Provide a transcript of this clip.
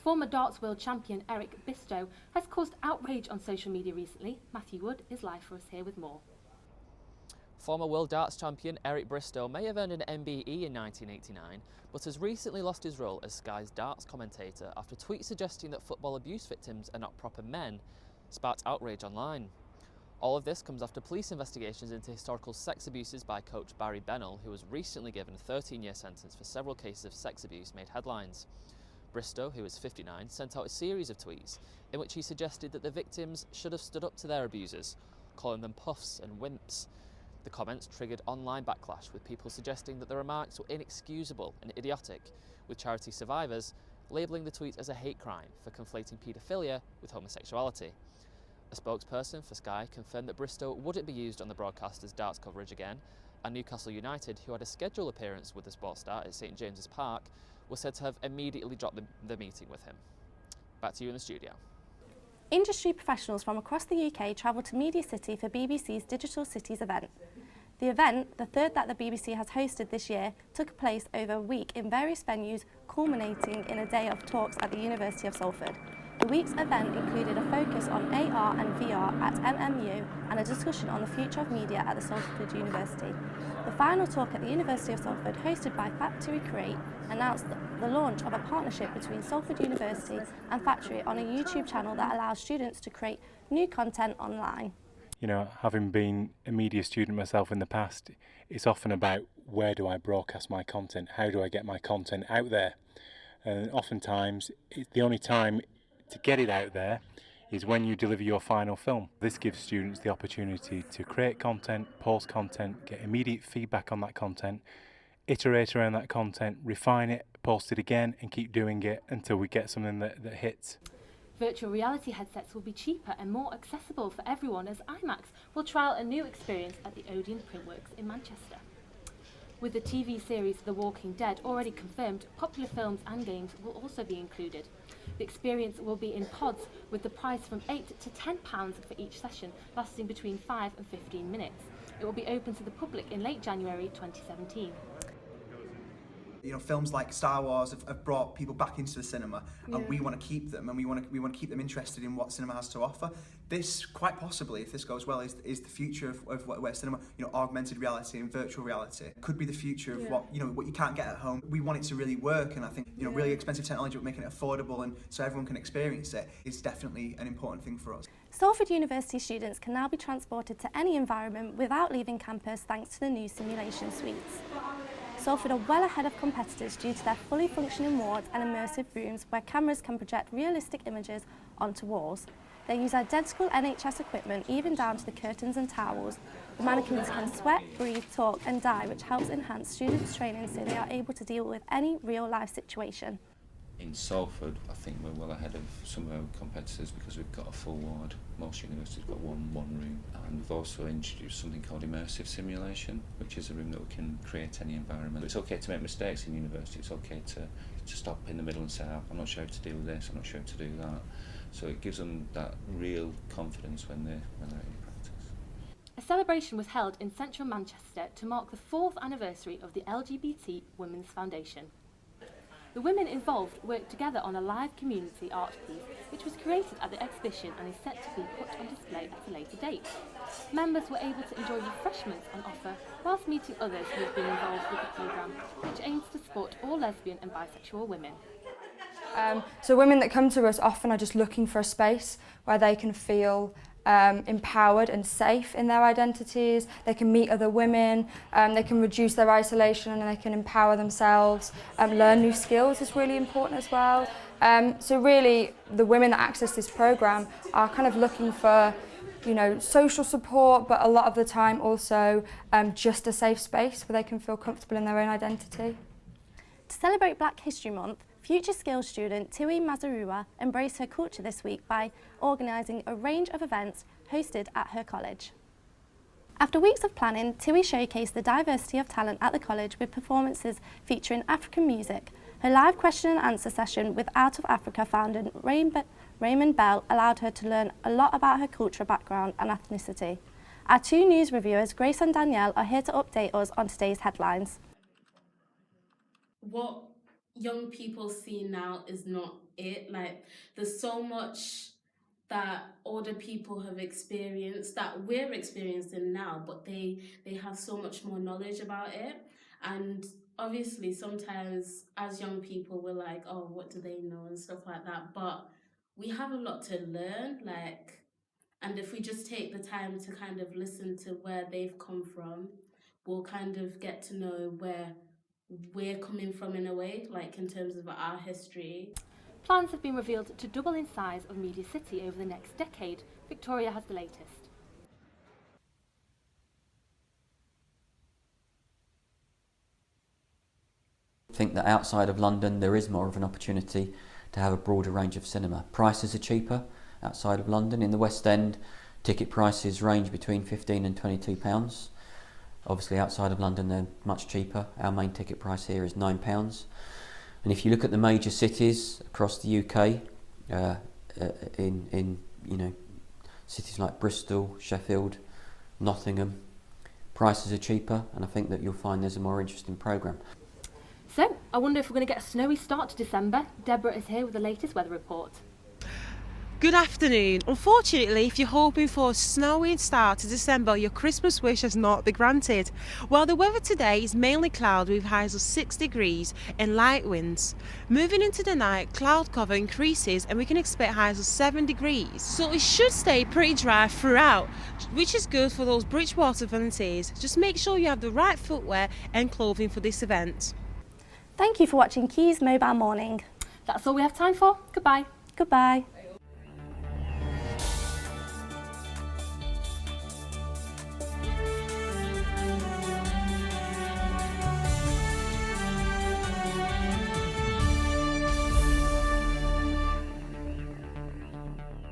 Former darts world champion Eric Bistow has caused outrage on social media recently. Matthew Wood is live for us here with more. Former world darts champion Eric Bristow may have earned an MBE in 1989, but has recently lost his role as Sky's darts commentator after tweets suggesting that football abuse victims are not proper men sparked outrage online. All of this comes after police investigations into historical sex abuses by coach Barry Bennell, who was recently given a 13-year sentence for several cases of sex abuse, made headlines. Bristow, who is 59, sent out a series of tweets in which he suggested that the victims should have stood up to their abusers, calling them puffs and wimps. The comments triggered online backlash, with people suggesting that the remarks were inexcusable and idiotic, with charity survivors labelling the tweet as a hate crime for conflating paedophilia with homosexuality. A spokesperson for Sky confirmed that Bristow wouldn't be used on the broadcaster's darts coverage again, and Newcastle United, who had a scheduled appearance with the sports star at St James's Park, was said to have immediately dropped the meeting with him. Back to you in the studio. Industry professionals from across the UK travelled to Media City for BBC's Digital Cities event. The event, the third that the BBC has hosted this year, took place over a week in various venues, culminating in a day of talks at the University of Salford. The week's event included a focus on AR and VR at MMU and a discussion on the future of media at the Salford University. The final talk at the University of Salford, hosted by Factory Create, announced the launch of a partnership between Salford University and Factory on a YouTube channel that allows students to create new content online. You know, having been a media student myself in the past, it's often about where do I broadcast my content, how do I get my content out there? And oftentimes, the only time to get it out there is when you deliver your final film. This gives students the opportunity to create content, post content, get immediate feedback on that content, iterate around that content, refine it, post it again, and keep doing it until we get something that hits. Virtual reality headsets will be cheaper and more accessible for everyone as IMAX will trial a new experience at the Odeon Printworks in Manchester. With the TV series The Walking Dead already confirmed, popular films and games will also be included. The experience will be in pods, with the price from £8 to £10 for each session, lasting between 5 and 15 minutes. It will be open to the public in late January 2017. You know, films like Star Wars have brought people back into the cinema, and we want to keep them, and we want to keep them interested in what cinema has to offer. This, quite possibly, if this goes well, is the future of where cinema, you know, augmented reality and virtual reality could be the future of what you can't get at home. We want it to really work, and I think, you know, really expensive technology, but making it affordable and so everyone can experience it is definitely an important thing for us. Salford University students can now be transported to any environment without leaving campus thanks to the new simulation suites. Salford are well ahead of competitors due to their fully functioning wards and immersive rooms where cameras can project realistic images onto walls. They use identical NHS equipment, even down to the curtains and towels. The mannequins can sweat, breathe, talk and die, which helps enhance students' training so they are able to deal with any real-life situation. In Salford, I think we're well ahead of some of our competitors because we've got a full ward. Most universities have got one room, and we've also introduced something called immersive simulation, which is a room that we can create any environment. It's okay to make mistakes in university. It's okay to stop in the middle and say, I'm not sure how to deal with this, I'm not sure how to do that. So it gives them that real confidence when they're in practice. A celebration was held in central Manchester to mark the 4th anniversary of the LGBT Women's Foundation. The women involved worked together on a live community art piece which was created at the exhibition and is set to be put on display at a later date. Members were able to enjoy refreshments on offer whilst meeting others who have been involved with the programme, which aims to support all lesbian and bisexual women. So women that come to us often are just looking for a space where they can feel empowered and safe in their identities. They can meet other women, they can reduce their isolation and they can empower themselves. Learn new skills is really important as well. So really the women that access this programme are kind of looking for, you know, social support, but a lot of the time also just a safe space where they can feel comfortable in their own identity. To celebrate Black History Month, Future Skills student Tui Mazarua embraced her culture this week by organising a range of events hosted at her college. After weeks of planning, Tui showcased the diversity of talent at the college with performances featuring African music. Her live question and answer session with Out of Africa founder Raymond Bell allowed her to learn a lot about her cultural background and ethnicity. Our two news reviewers, Grace and Danielle, are here to update us on today's headlines. What young people see now is not it. Like, there's so much that older people have experienced that we're experiencing now, but they have so much more knowledge about it. And obviously sometimes as young people we're like, oh, what do they know and stuff like that, but we have a lot to learn, like, and if we just take the time to kind of listen to where they've come from, we'll kind of get to know where we're coming from in a way, like in terms of our history. Plans have been revealed to double in size of Media City over the next decade. Victoria has the latest. I think that outside of London there is more of an opportunity to have a broader range of cinema. Prices are cheaper outside of London. In the West End, ticket prices range between £15 and £22. Obviously outside of London they're much cheaper. Our main ticket price here is £9. And if you look at the major cities across the UK, in cities like Bristol, Sheffield, Nottingham, prices are cheaper, and I think that you'll find there's a more interesting programme. So, I wonder if we're going to get a snowy start to December. Deborah is here with the latest weather report. Good afternoon. Unfortunately, if you're hoping for a snowy start to December, your Christmas wish has not been granted. Well, the weather today is mainly cloudy with highs of 6 degrees and light winds. Moving into the night, cloud cover increases and we can expect highs of 7 degrees. So it should stay pretty dry throughout, which is good for those Bridgewater volunteers. Just make sure you have the right footwear and clothing for this event. Thank you for watching Keys Mobile Morning. That's all we have time for. Goodbye. Goodbye.